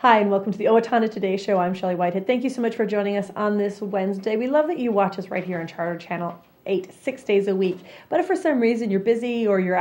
Hi, and welcome to the Owatonna Today Show. I'm Shelley Whitehead. Thank you so much for joining us on this Wednesday. We love that you watch us right here on Charter Channel 8, 6 days a week. But if for some reason you're busy or you're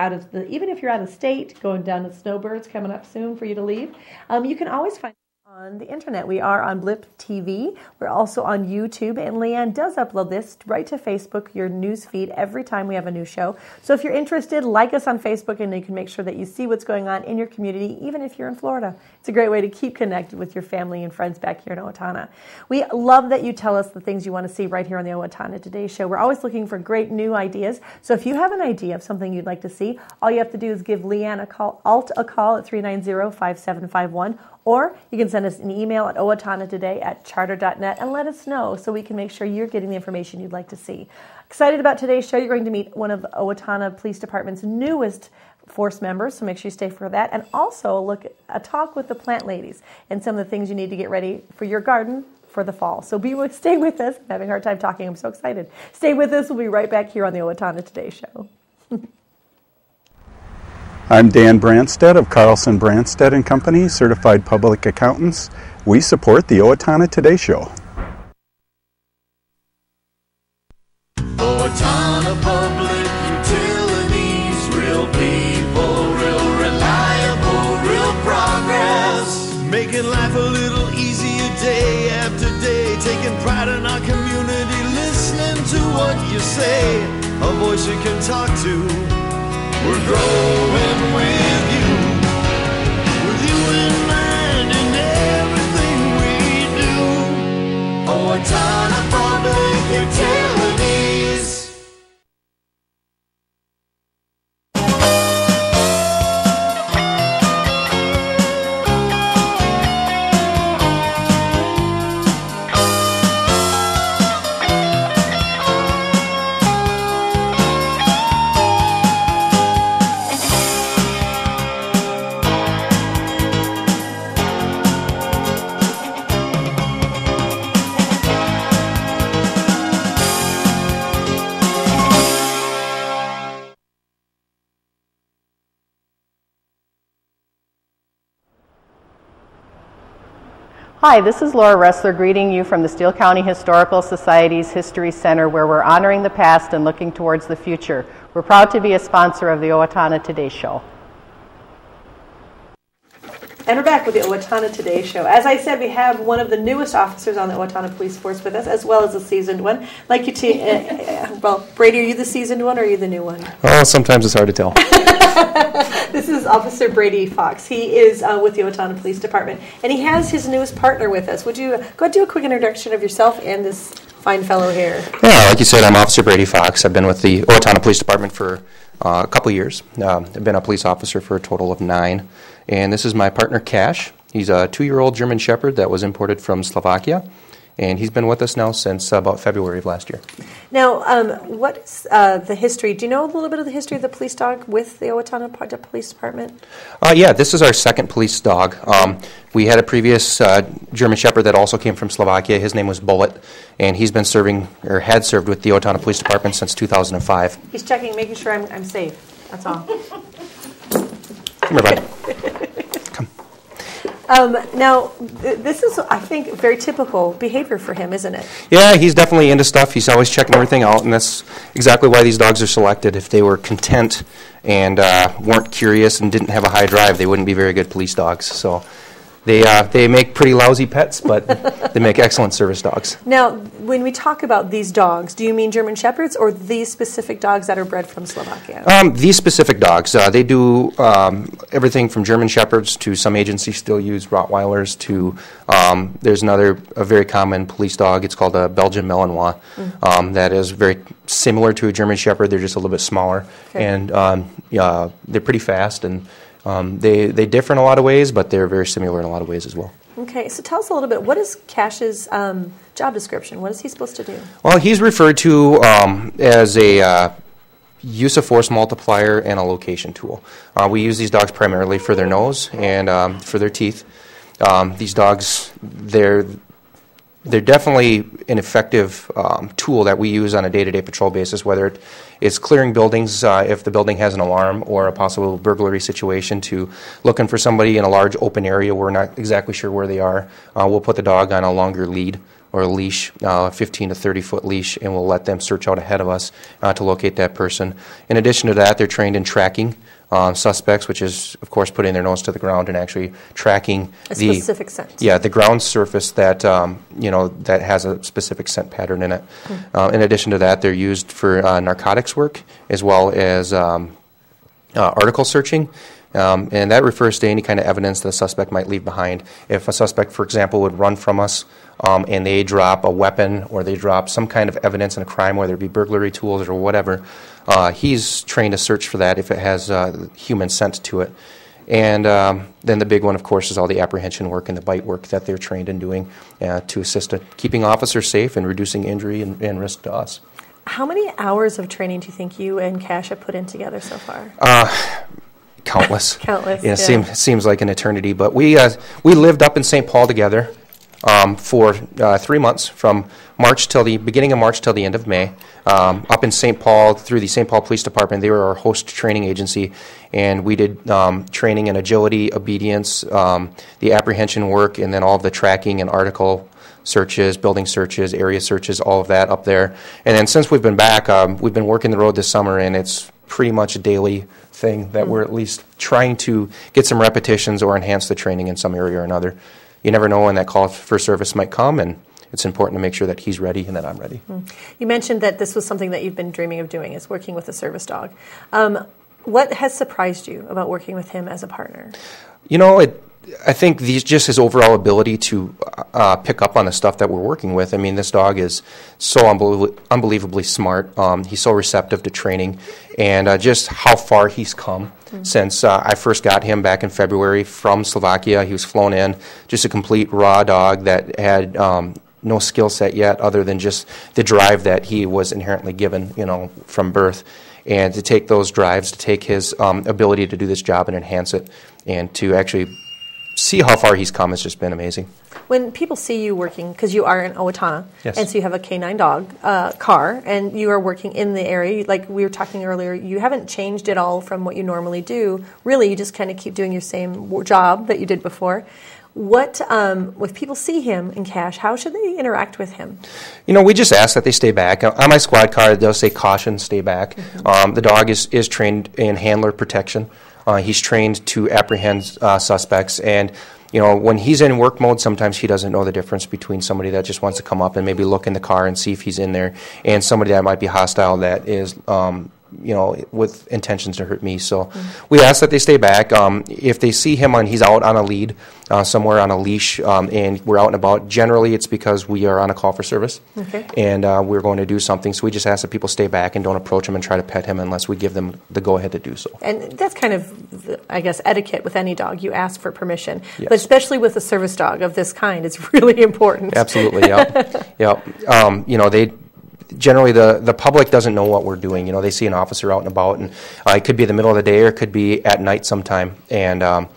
even if you're out of state, going down to Snowbirds coming up soon for you to leave, you can always find on the internet. We are on Blip TV. We're also on YouTube, and Leanne does upload this right to Facebook, your news feed, every time we have a new show. So if you're interested, like us on Facebook, and you can make sure that you see what's going on in your community, even if you're in Florida. It's a great way to keep connected with your family and friends back here in Owatonna. We love that you tell us the things you want to see right here on the Owatonna Today Show. We're always looking for great new ideas. So if you have an idea of something you'd like to see, all you have to do is give Leanne a call at 390-5751, or you can send us an email at owatonnatoday@charter.net and let us know so we can make sure you're getting the information you'd like to see. Excited about today's show. You're going to meet one of the Owatonna Police Department's newest force members, so make sure you stay for that. And also a talk with the plant ladies and some of the things you need to get ready for your garden for the fall. So stay with us. I'm having a hard time talking. I'm so excited. Stay with us. We'll be right back here on the Owatonna Today Show. I'm Dan Branstead of Carlson Branstead & Company, Certified Public Accountants. We support the Owatonna Today Show. Owatonna Public Utilities, real people, real reliable, real progress. Making life a little easier day after day, taking pride in our community, listening to what you say, a voice you can talk to. We're growing with you in mind in everything we do. Owatonna Public Utilities. Hi, this is Laura Ressler greeting you from the Steele County Historical Society's History Center, where we're honoring the past and looking towards the future. We're proud to be a sponsor of the Owatonna Today Show. And we're back with the Owatonna Today Show. As I said, we have one of the newest officers on the Owatonna Police Force with us, as well as a seasoned one. Like you, well, Brady, are you the seasoned one or are you the new one? Well, sometimes it's hard to tell. This is Officer Brady Fox. He is with the Owatonna Police Department, and he has his newest partner with us. Would you go ahead and do a quick introduction of yourself and this fine fellow here? Yeah, like you said, I'm Officer Brady Fox. I've been with the Owatonna Police Department for a couple years. I've been a police officer for a total of 9. And this is my partner, Kash. He's a 2-year-old German Shepherd that was imported from Slovakia. And he's been with us now since about February of last year. Now, what is the history? Do you know a little bit of the history of the police dog with the Owatonna Police Department? Yeah, this is our second police dog. We had a previous German Shepherd that also came from Slovakia. His name was Bullet, and he's been had served with the Owatonna Police Department since 2005. He's checking, making sure I'm safe. That's all. Come here, bud. Come. Now, this is, I think, very typical behavior for him, isn't it? Yeah, he's definitely into stuff. He's always checking everything out, and that's exactly why these dogs are selected. If they were content and weren't curious and didn't have a high drive, they wouldn't be very good police dogs. So they make pretty lousy pets, but they make excellent service dogs. Now, when we talk about these dogs, do you mean German Shepherds or these specific dogs that are bred from Slovakia? These specific dogs, they do everything from German Shepherds to some agencies still use Rottweilers to there's a very common police dog. It's called a Belgian Malinois. That is very similar to a German Shepherd. They're just a little bit smaller, okay. And they're pretty fast, and they differ in a lot of ways, but they're very similar in a lot of ways as well. Okay, so tell us a little bit. What is Kash's job description? What is he supposed to do? Well, he's referred to as a use of force multiplier and a location tool. We use these dogs primarily for their nose and for their teeth. These dogs, they're definitely an effective tool that we use on a day-to-day patrol basis, whether it's clearing buildings if the building has an alarm or a possible burglary situation, to looking for somebody in a large open area where we're not exactly sure where they are. We'll put the dog on a longer lead or a leash, 15 to 30-foot leash, and we'll let them search out ahead of us to locate that person. In addition to that, they're trained in tracking suspects, which is, of course, putting their nose to the ground and actually tracking a specific scent. Yeah, the ground surface that that has a specific scent pattern in it. In addition to that, they're used for narcotics work as well as article searching. And that refers to any kind of evidence that a suspect might leave behind. If a suspect, for example, would run from us and they drop a weapon or they drop some kind of evidence in a crime, whether it be burglary tools or whatever, he's trained to search for that if it has human scent to it. And then the big one, of course, is all the apprehension work and the bite work that they're trained in doing to assist in keeping officers safe and reducing injury and risk to us. How many hours of training do you think you and Kash have put in together so far? Countless. Countless. Yeah, seems like an eternity. But we lived up in St. Paul together for 3 months, from beginning of March till the end of May. Up in St. Paul through the St. Paul Police Department, they were our host training agency, and we did training in agility, obedience, the apprehension work, and then all of the tracking and article searches, building searches, area searches, all of that up there. And then since we've been back, we've been working the road this summer, and it's pretty much a daily thing that we're at least trying to get some repetitions or enhance the training in some area or another. You never know when that call for service might come, and it's important to make sure that he's ready and that I'm ready. You mentioned that this was something that you've been dreaming of doing, is working with a service dog. What has surprised you about working with him as a partner? I think just his overall ability to pick up on the stuff that we're working with. I mean, this dog is so unbelievably smart. He's so receptive to training, and just how far he's come since I first got him back in February from Slovakia. He was flown in, just a complete raw dog that had no skill set yet other than just the drive that he was inherently given, from birth. And to take those drives, to take his ability to do this job and enhance it, and to actually see how far he's come has just been amazing. When people see you working, because you are in Owatonna, yes, and so you have a canine dog car, and you are working in the area, like we were talking earlier, you haven't changed at all from what you normally do. Really, you just kind of keep doing your same job that you did before. What, if people see him in Kash, how should they interact with him? We just ask that they stay back. On my squad car, it does say caution, stay back. The dog is trained in handler protection. He's trained to apprehend suspects, and when he's in work mode, sometimes he doesn't know the difference between somebody that just wants to come up and maybe look in the car and see if he's in there, and somebody that might be hostile that is with intentions to hurt me. So we ask that they stay back. If they see him he's out on a lead, somewhere on a leash, and we're out and about, generally it's because we are on a call for service, and we're going to do something. So we just ask that people stay back and don't approach him and try to pet him unless we give them the go-ahead to do so. And that's kind of, I guess, etiquette with any dog. You ask for permission. Yes. But especially with a service dog of this kind, it's really important. Absolutely, yep. Generally, the public doesn't know what we're doing. They see an officer out and about, and it could be the middle of the day or it could be at night sometime. And,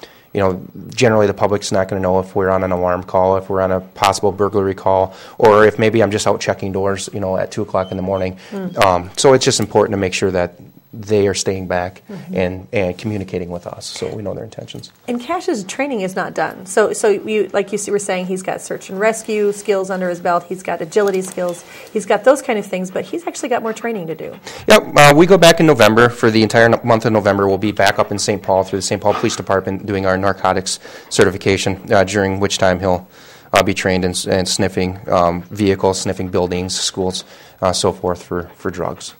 generally the public's not going to know if we're on an alarm call, if we're on a possible burglary call, or if maybe I'm just out checking doors, at 2 o'clock in the morning. So it's just important to make sure that they are staying back and communicating with us, so we know their intentions. And Kash's training is not done. So you, like you were saying, he's got search and rescue skills under his belt. He's got agility skills. He's got those kind of things, but he's actually got more training to do. Yep, we go back in November. For the entire month of November, we'll be back up in St. Paul through the St. Paul Police Department doing our narcotics certification, during which time he'll be trained in sniffing vehicles, sniffing buildings, schools, so forth for drugs.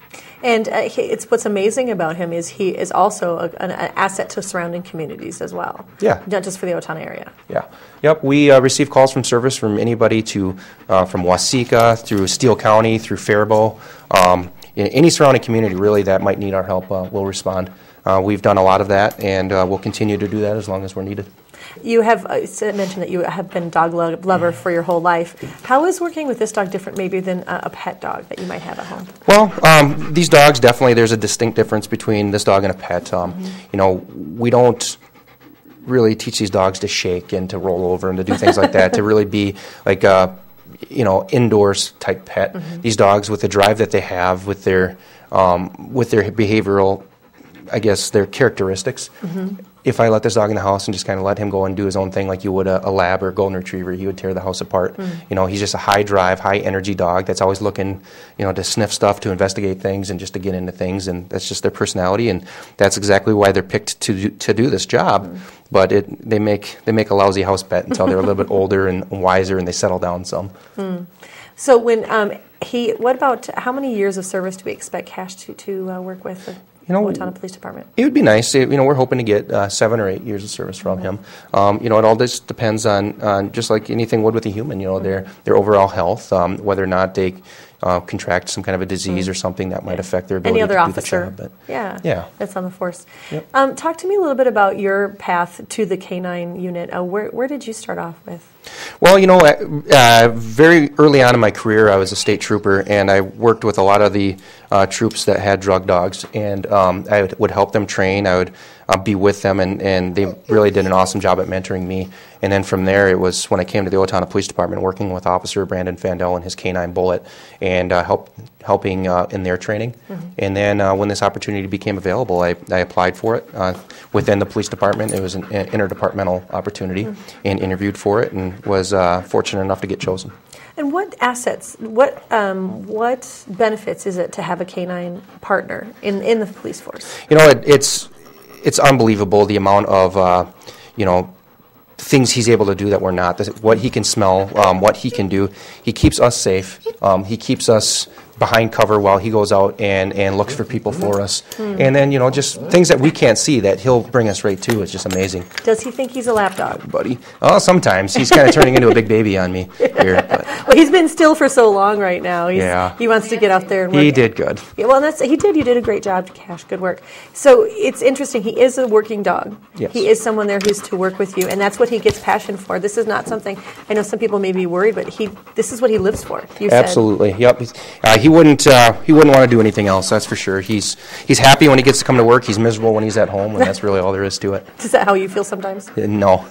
And it's what's amazing about him is he is also an asset to surrounding communities as well. Yeah. Not just for the Owatonna area. Yeah. Yep. We receive calls from service from anybody from Waseca through Steele County through Faribault. In any surrounding community really that might need our help, we'll respond. We've done a lot of that, and we'll continue to do that as long as we're needed. You have mentioned that you have been a dog lover for your whole life. How is working with this dog different maybe than a pet dog that you might have at home? Well, these dogs, definitely there's a distinct difference between this dog and a pet. We don't really teach these dogs to shake and to roll over and to do things like that, to really be like indoors type pet. These dogs, with the drive that they have, with their behavioral, I guess, their characteristics. If I let this dog in the house and just kind of let him go and do his own thing like you would a lab or a golden retriever, he would tear the house apart. He's just a high drive, high energy dog that's always looking, to sniff stuff, to investigate things, and just to get into things, and that's just their personality, and that's exactly why they're picked to do this job. But they make a lousy house pet until they're a little bit older and wiser, and they settle down some. So when what about how many years of service do we expect Kash to work with the Owatonna Police Department? It would be nice. We're hoping to get 7 or 8 years of service from him. It all just depends on just like anything would with a human. Their overall health, whether or not they contract some kind of a disease or something that might affect their ability Any other to officer, do the job. But that's on the force. Yep. Talk to me a little bit about your path to the Canine unit. Where did you start off with? Well, very early on in my career, I was a state trooper, and I worked with a lot of the troops that had drug dogs, and I would help them train. I would be with them, and they really did an awesome job at mentoring me. And then from there, it was when I came to the Owatonna Police Department, working with Officer Brandon Fandel and his Canine Bullet, and helping in their training. And then when this opportunity became available, I applied for it within the police department. It was an interdepartmental opportunity, and interviewed for it, and was fortunate enough to get chosen. And what assets, what benefits is it to have a canine partner in the police force? It's unbelievable the amount of things he's able to do that we're not. What he can smell, what he can do. He keeps us safe. He keeps us behind cover while he goes out and looks for people for us. And then, just things that we can't see that he'll bring us right to. It's just amazing. Does he think he's a lap dog? Buddy. Oh, sometimes. He's kind of turning into a big baby on me here. But. Well, he's been still for so long right now. He wants to get out there and work. He did good. Yeah, well, you did a great job, Kash. Good work. So it's interesting. He is a working dog. Yes. He is someone there who's to work with you, and that's what he gets passion for. This is not something, I know some people may be worried, but this is what he lives for. Absolutely. Yep. He wouldn't want to do anything else, that's for sure. He's happy when he gets to come to work. He's miserable when he's at home, and that's really all there is to it. Is that how you feel sometimes? No.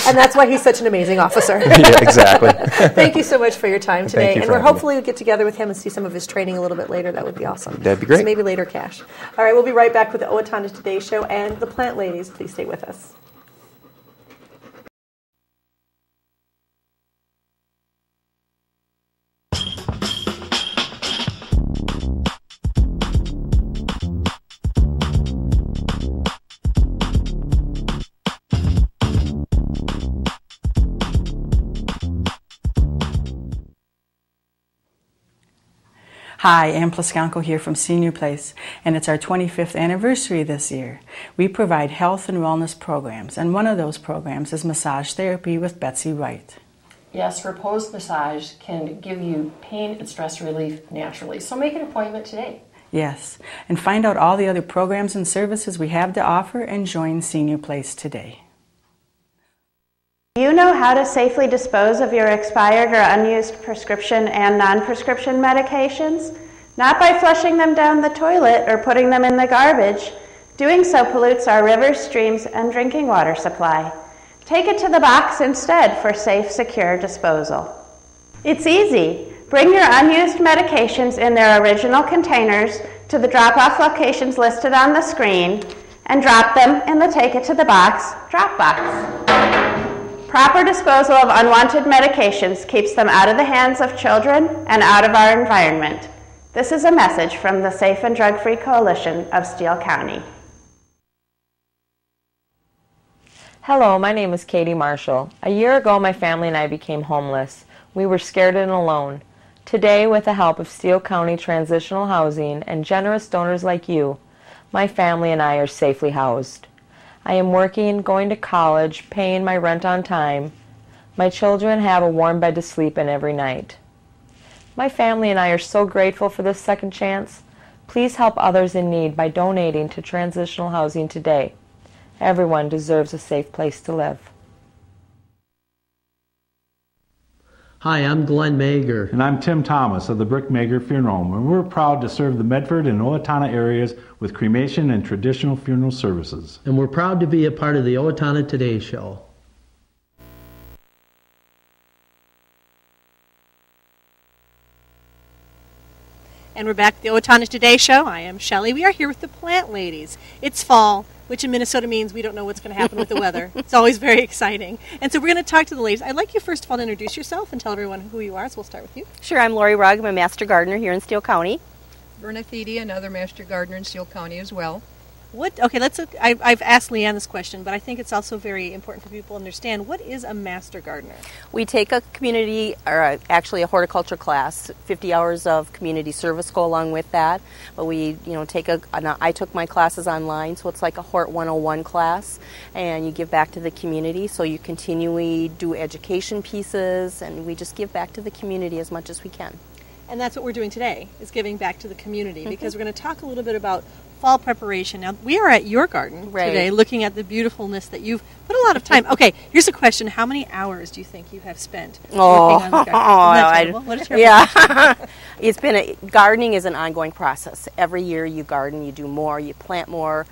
And that's why he's such an amazing officer. Yeah, exactly. Thank you so much for your time today. Thank you and we're hopefully get together with him and see some of his training a little bit later. That would be awesome. That'd be great. So maybe later, Kash. All right, we'll be right back with the Owatonna Today Show and the Plant Ladies. Please stay with us. Hi, Ann Plaskanko here from Senior Place, and it's our 25th anniversary this year. We provide health and wellness programs, and one of those programs is massage therapy with Betsy Wright. Yes, Repose Massage can give you pain and stress relief naturally, so make an appointment today. Yes, and find out all the other programs and services we have to offer and join Senior Place today. Do you know how to safely dispose of your expired or unused prescription and non-prescription medications? Not by flushing them down the toilet or putting them in the garbage. Doing so pollutes our rivers, streams, and drinking water supply. Take it to the box instead for safe, secure disposal. It's easy. Bring your unused medications in their original containers to the drop-off locations listed on the screen and drop them in the Take It to the Box drop box. Proper disposal of unwanted medications keeps them out of the hands of children and out of our environment. This is a message from the Safe and Drug-Free Coalition of Steele County. Hello, my name is Katie Marshall. A year ago, my family and I became homeless. We were scared and alone. Today, with the help of Steele County Transitional Housing and generous donors like you, my family and I are safely housed. I am working, going to college, paying my rent on time. My children have a warm bed to sleep in every night. My family and I are so grateful for this second chance. Please help others in need by donating to transitional housing today. Everyone deserves a safe place to live. Hi, I'm Glenn Mager. And I'm Tim Thomas of the Brick Mager Funeral Home, and we're proud to serve the Medford and Owatonna areas with cremation and traditional funeral services. And we're proud to be a part of the Owatonna Today Show. And we're back at the Owatonna Today Show. I am Shelley. We are here with the plant ladies. It's fall, which in Minnesota means we don't know what's going to happen with the weather. It's always very exciting. And so we're going to talk to the ladies. I'd like you first of all to introduce yourself and tell everyone who you are. So we'll start with you. Sure, I'm Lorrie Rugg. I'm a master gardener here in Steele County. Verna Thiede, another master gardener in Steele County as well. I've asked Leanne this question, but I think it's also very important for people to understand, what is a master gardener? We take a community, or actually a horticulture class. 50 hours of community service go along with that. But we, I took my classes online, so it's like a Hort 101 class, and you give back to the community. So you continually do education pieces, and we just give back to the community as much as we can. And that's what we're doing today, is giving back to the community, because we're going to talk a little bit about fall preparation. Now, we are at your garden today looking at the beautifulness that you've put a lot of time. Okay, here's a question. How many hours do you think you have spent working on the garden? What is your gardening is an ongoing process. Every year you garden, you do more, you plant more.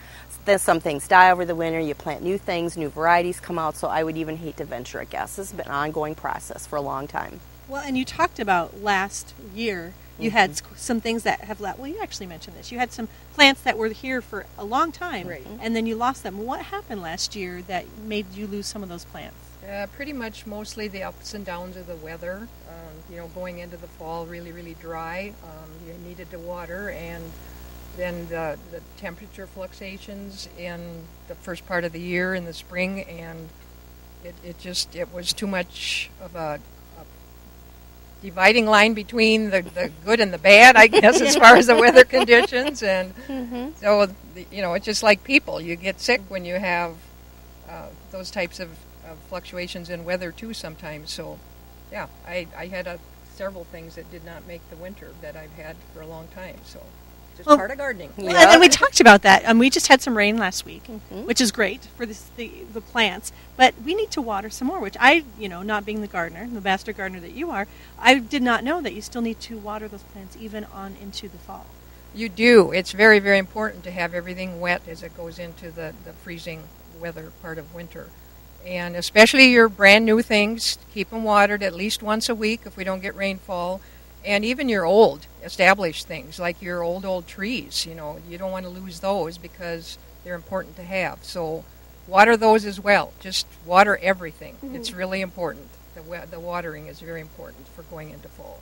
Then some things die over the winter, you plant new things, new varieties come out, so I would even hate to venture a guess. This has been an ongoing process for a long time. Well, and you talked about last year, you had some things that have left. Well, you actually mentioned this. You had some plants that were here for a long time, and then you lost them. What happened last year that made you lose some of those plants? Pretty much mostly the ups and downs of the weather. Going into the fall, really, really dry. You needed to water, and then the temperature fluctuations in the first part of the year in the spring, and it was too much of a dividing line between the good and the bad, I guess, as far as the weather conditions. And so, it's just like people. You get sick when you have those types of fluctuations in weather, too, sometimes. So, yeah, I had several things that did not make the winter that I've had for a long time. So, just part of gardening. Well, and we talked about that. We just had some rain last week, which is great for the plants. But we need to water some more, which I, not being the gardener, the master gardener that you are, I did not know that you still need to water those plants even on into the fall. You do. It's very, very important to have everything wet as it goes into the freezing weather part of winter. And especially your brand new things, keep them watered at least once a week if we don't get rainfall. And even your old established things, like your old trees, you don't want to lose those because they're important to have. So water those as well. Just water everything. It's really important. The watering is very important for going into fall.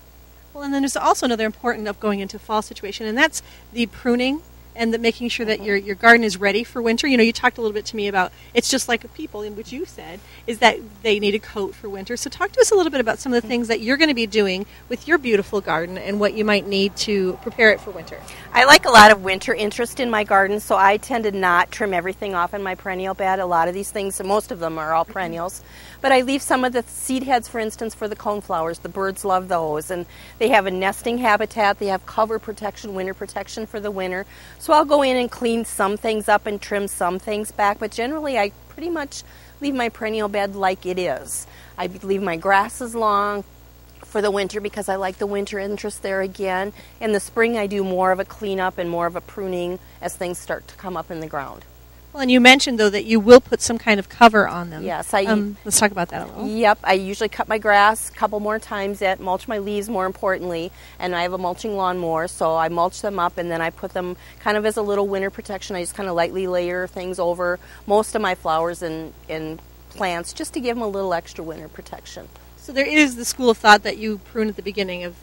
Well, and then there's also another important of going into fall situation, and that's the pruning and making sure that your garden is ready for winter. You talked a little bit to me about it's just like people, in which you said is that they need a coat for winter. So talk to us a little bit about some of the things that you're going to be doing with your beautiful garden and what you might need to prepare it for winter. I like a lot of winter interest in my garden, so I tend to not trim everything off in my perennial bed. A lot of these things, most of them are all perennials, but I leave some of the seed heads, for instance, for the coneflowers. The birds love those, and they have a nesting habitat. They have cover protection, winter protection for the winter. So I'll go in and clean some things up and trim some things back, but generally I pretty much leave my perennial bed like it is. I leave my grasses long for the winter because I like the winter interest there again. In the spring I do more of a cleanup and more of a pruning as things start to come up in the ground. Well, and you mentioned, though, that you will put some kind of cover on them. Yes. Let's talk about that a little. Yep. I usually cut my grass a couple more times yet, mulch my leaves more importantly, and I have a mulching lawnmower, so I mulch them up, and then I put them kind of as a little winter protection. I just kind of lightly layer things over most of my flowers and plants just to give them a little extra winter protection. So there is the school of thought that you prune at the beginning of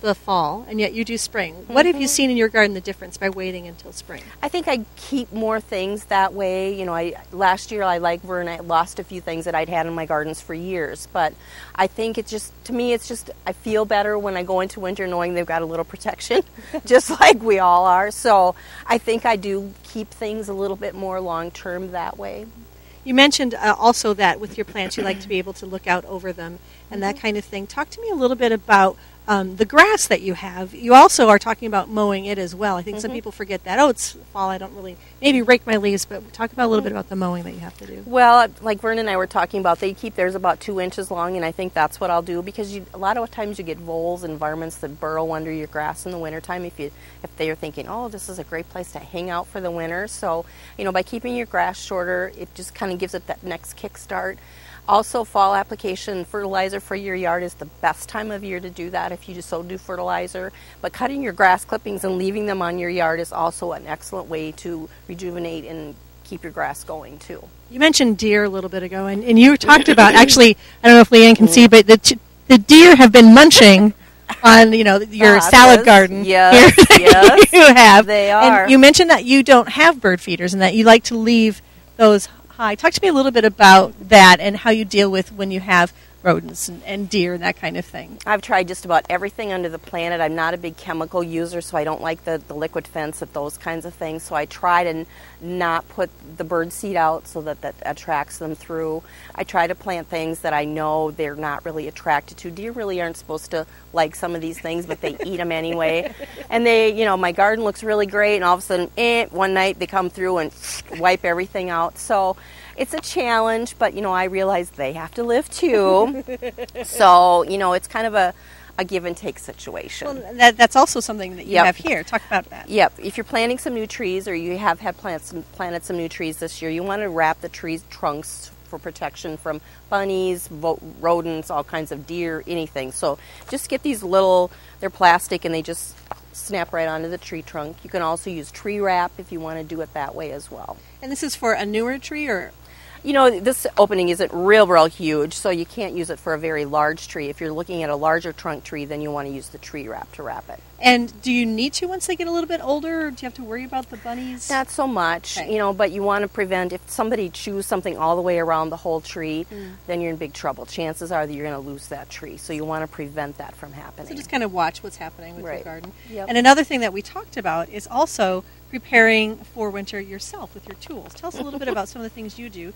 the fall, and yet you do spring. What have you seen in your garden the difference by waiting until spring? I think I keep more things that way. Last year like Verna, I lost a few things that I'd had in my gardens for years, but I think I feel better when I go into winter knowing they've got a little protection, just like we all are. So I think I do keep things a little bit more long-term that way. You mentioned also that with your plants you like to be able to look out over them and that kind of thing. Talk to me a little bit about the grass that you have. You also are talking about mowing it as well. I think some people forget that. Oh, it's fall, I don't really maybe rake my leaves, but talk about a little bit about the mowing that you have to do. Well, like Verna and I were talking about, they keep theirs about 2 inches long, and I think that's what I'll do because a lot of times you get voles and varmints that burrow under your grass in the wintertime if they are thinking, oh, this is a great place to hang out for the winter. So, by keeping your grass shorter, it just kind of gives it that next kickstart. Also, fall application fertilizer for your yard is the best time of year to do that if you just so do fertilizer. But cutting your grass clippings and leaving them on your yard is also an excellent way to rejuvenate and keep your grass going too. You mentioned deer a little bit ago, and you talked about, actually, I don't know if Leanne can see, but the deer have been munching on, your salad garden. Yes, yes. You have. They are. And you mentioned that you don't have bird feeders and that you like to leave those high. Talk to me a little bit about that and how you deal with when you have rodents and deer and that kind of thing. I've tried just about everything under the planet. I'm not a big chemical user, so I don't like the liquid fence of those kinds of things. So I try to not put the bird seed out so that attracts them through. I try to plant things that I know they're not really attracted to. Deer really aren't supposed to like some of these things, but they eat them anyway. And my garden looks really great, and all of a sudden, one night they come through and wipe everything out. So it's a challenge, but, I realize they have to live too. So, it's kind of a give and take situation. Well, that's also something that you have here. Talk about that. Yep. If you're planting some new trees, or you have had planted some new trees this year, you want to wrap the trees' trunks for protection from bunnies, rodents, all kinds of deer, anything. So just get these they're plastic and they just snap right onto the tree trunk. You can also use tree wrap if you want to do it that way as well. And this is for a newer tree, or? This opening isn't real huge, so you can't use it for a very large tree. If you're looking at a larger trunk tree, then you want to use the tree wrap to wrap it. And do you need to once they get a little bit older, or do you have to worry about the bunnies? Not so much, okay. But you want to prevent, if somebody chews something all the way around the whole tree, then you're in big trouble. Chances are that you're going to lose that tree, so you want to prevent that from happening. So just kind of watch what's happening with your garden. Yep. And another thing that we talked about is also preparing for winter yourself with your tools. Tell us a little bit about some of the things you do.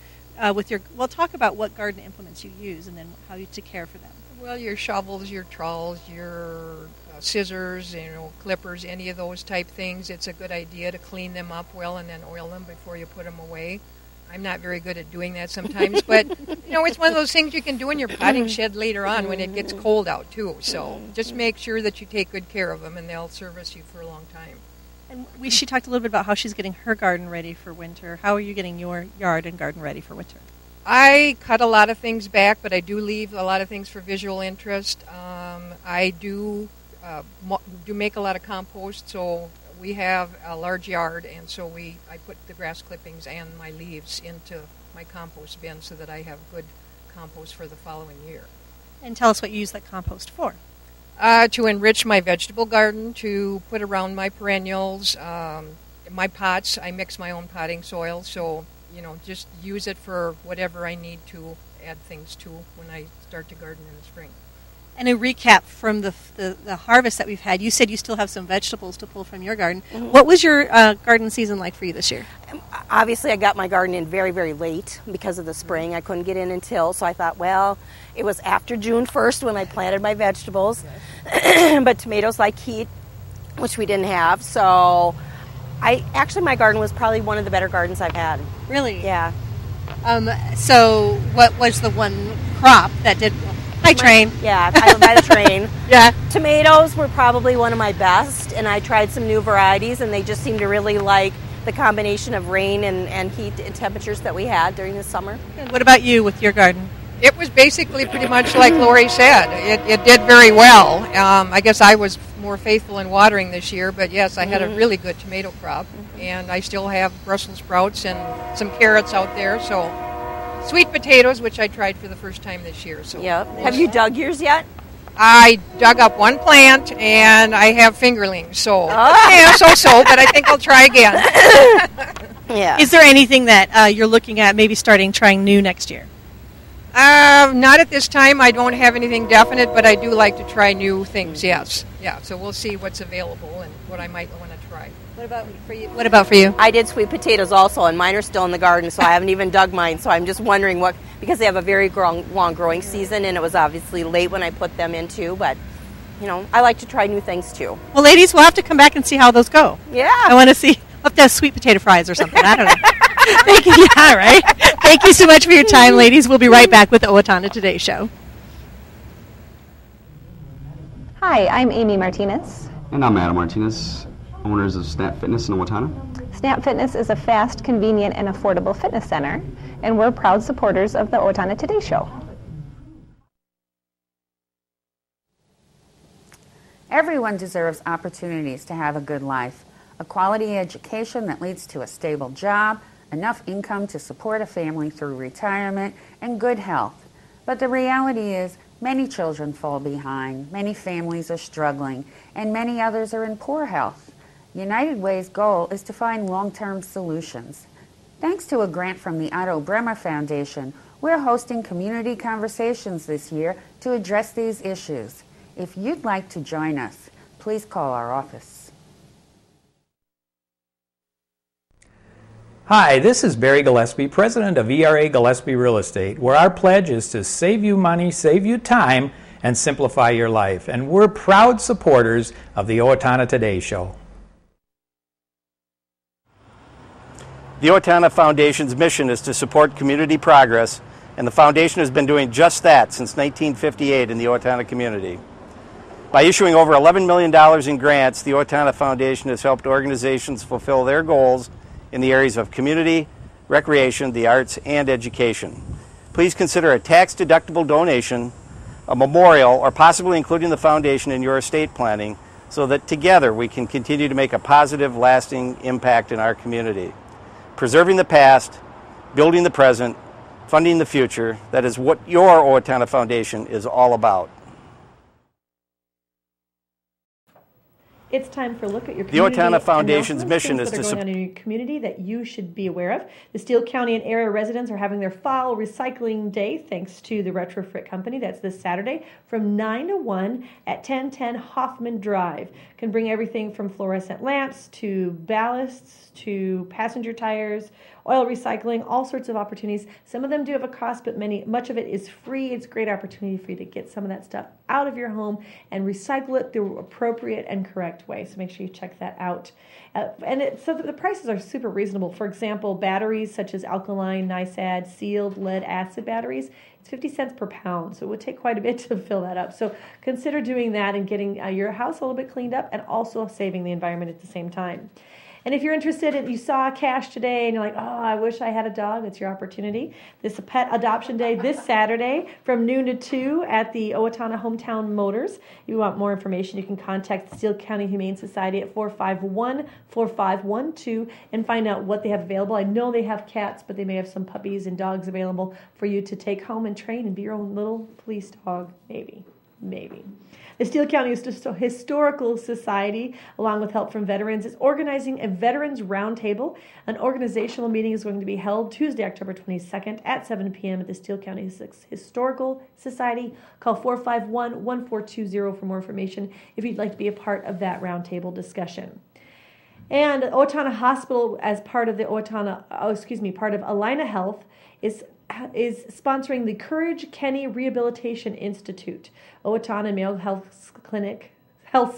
Talk about what garden implements you use and then how you take care for them. Well, your shovels, your trowels, your scissors, clippers, any of those type things. It's a good idea to clean them up well and then oil them before you put them away. I'm not very good at doing that sometimes, but it's one of those things you can do in your potting shed later on when it gets cold out too. So just make sure that you take good care of them, and they'll service you for a long time. And she talked a little bit about how she's getting her garden ready for winter. How are you getting your yard and garden ready for winter? I cut a lot of things back, but I do leave a lot of things for visual interest. I do make a lot of compost, so we have a large yard, and so I put the grass clippings and my leaves into my compost bin so that I have good compost for the following year. And tell us what you use that compost for. To enrich my vegetable garden, to put around my perennials, my pots. I mix my own potting soil, so just use it for whatever I need to add things to when I start to garden in the spring. And a recap from the harvest that we've had. You said you still have some vegetables to pull from your garden. Mm-hmm. What was your garden season like for you this year? Obviously, I got my garden in very, very late because of the spring. I couldn't get in until, so I thought, well, it was after June 1st when I planted my vegetables. Yes. But tomatoes like heat, which we didn't have. So my garden was probably one of the better gardens I've had. Really? Yeah. So what was the one crop that did... Train. Yeah, I live by the train. Yeah. Tomatoes were probably one of my best, and I tried some new varieties, and they just seemed to really like the combination of rain and heat and temperatures that we had during the summer. And what about you with your garden? It was basically pretty much like Lorrie said. It did very well. I guess I was more faithful in watering this year, but yes, I had a really good tomato crop, and I still have Brussels sprouts and some carrots out there, so... Sweet potatoes, which I tried for the first time this year. So yep. Have you dug yours yet? I dug up one plant, and I have fingerlings. So, so, but I think I'll try again. Yeah. Is there anything that you're looking at maybe trying new next year? Not at this time. I don't have anything definite, but I do like to try new things, yes. Yeah, so we'll see what's available and what I might want to try. What about for you? I did sweet potatoes also, and mine are still in the garden, so I haven't even dug mine. So I'm just wondering because they have a very long growing season, and it was obviously late when I put them in too. But, I like to try new things too. Well, ladies, we'll have to come back and see how those go. Yeah. I want to see. We'll have to have sweet potato fries or something. I don't know. Thank you. Yeah, right. Thank you so much for your time, ladies. We'll be right back with the Owatonna Today Show. Hi, I'm Amy Martinez. And I'm Adam Martinez, owners of Snap Fitness in Owatonna. Snap Fitness is a fast, convenient, and affordable fitness center, and we're proud supporters of the Owatonna Today Show. Everyone deserves opportunities to have a good life, a quality education that leads to a stable job, enough income to support a family through retirement, and good health. But the reality is, many children fall behind, many families are struggling, and many others are in poor health. United Way's goal is to find long-term solutions. Thanks to a grant from the Otto Bremer Foundation, we're hosting community conversations this year to address these issues. If you'd like to join us, please call our office. Hi, this is Barry Gillespie, president of ERA Gillespie Real Estate, where our pledge is to save you money, save you time, and simplify your life. And we're proud supporters of the Owatonna Today Show. The Owatonna Foundation's mission is to support community progress, and the foundation has been doing just that since 1958 in the Owatonna community. By issuing over $11 million in grants, the Owatonna Foundation has helped organizations fulfill their goals in the areas of community, recreation, the arts, and education. Please consider a tax-deductible donation, a memorial, or possibly including the foundation in your estate planning so that together we can continue to make a positive, lasting impact in our community. Preserving the past, building the present, funding the future, that is what your Owatonna Foundation is all about. It's time for a look at your The community Owatonna Foundation's announcements, mission things is that to are going on in your community that you should be aware of. The Steele County and area residents are having their fall recycling day thanks to the Retrofit Company. That's this Saturday from 9 to 1 at 1010 Hoffman Drive. Can bring everything from fluorescent lamps to ballasts to passenger tires, oil recycling, all sorts of opportunities. Some of them do have a cost, but much of it is free. It's a great opportunity for you to get some of that stuff out of your home and recycle it the appropriate and correct way. So make sure you check that out. So the prices are super reasonable. For example, batteries such as alkaline, NiSad, sealed lead acid batteries, it's 50 cents per pound. So it would take quite a bit to fill that up. So consider doing that and getting your house a little bit cleaned up and also saving the environment at the same time. And if you're interested and you saw Kash today and you're like, oh, I wish I had a dog, it's your opportunity. This is Pet Adoption Day this Saturday from noon to 2 at the Owatonna Hometown Motors. If you want more information, you can contact the Steele County Humane Society at 451-4512 and find out what they have available. I know they have cats, but they may have some puppies and dogs available for you to take home and train and be your own little police dog, maybe. The Steele County Historical Society, along with help from veterans, is organizing a Veterans Roundtable. An organizational meeting is going to be held Tuesday, October 22nd at 7 p.m. at the Steele County Historical Society. Call 451-1420 for more information if you'd like to be a part of that roundtable discussion. And Owatonna Hospital, as part of the part of Alina Health, is sponsoring the Courage Kenny Rehabilitation Institute. Owatonna Mayo Health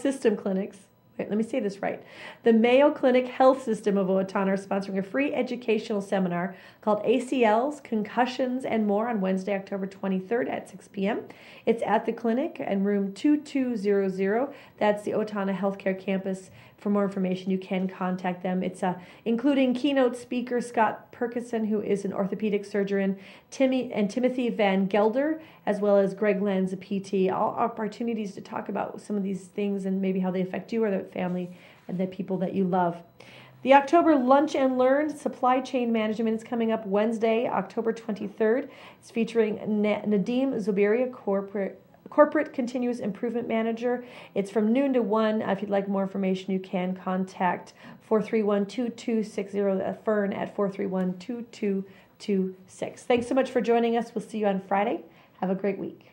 System Clinics. Wait, let me say this right. The Mayo Clinic Health System of Owatonna are sponsoring a free educational seminar called ACLs, Concussions, and More on Wednesday, October 23rd at 6 p.m. It's at the clinic and room 2200. That's the Owatonna Healthcare Campus. For more information, you can contact them. It's including keynote speaker Scott Perkison, who is an orthopedic surgeon, Timothy Van Gelder, as well as Greg Lenz, a PT. All opportunities to talk about some of these things and maybe how they affect you or the family and the people that you love. The October Lunch and Learn Supply Chain Management is coming up Wednesday, October 23rd. It's featuring Nadim Zubairi, Corporate Continuous Improvement Manager. It's from noon to 1. If you'd like more information, you can contact 431-2260, Fern at 431-2226. Thanks so much for joining us. We'll see you on Friday. Have a great week.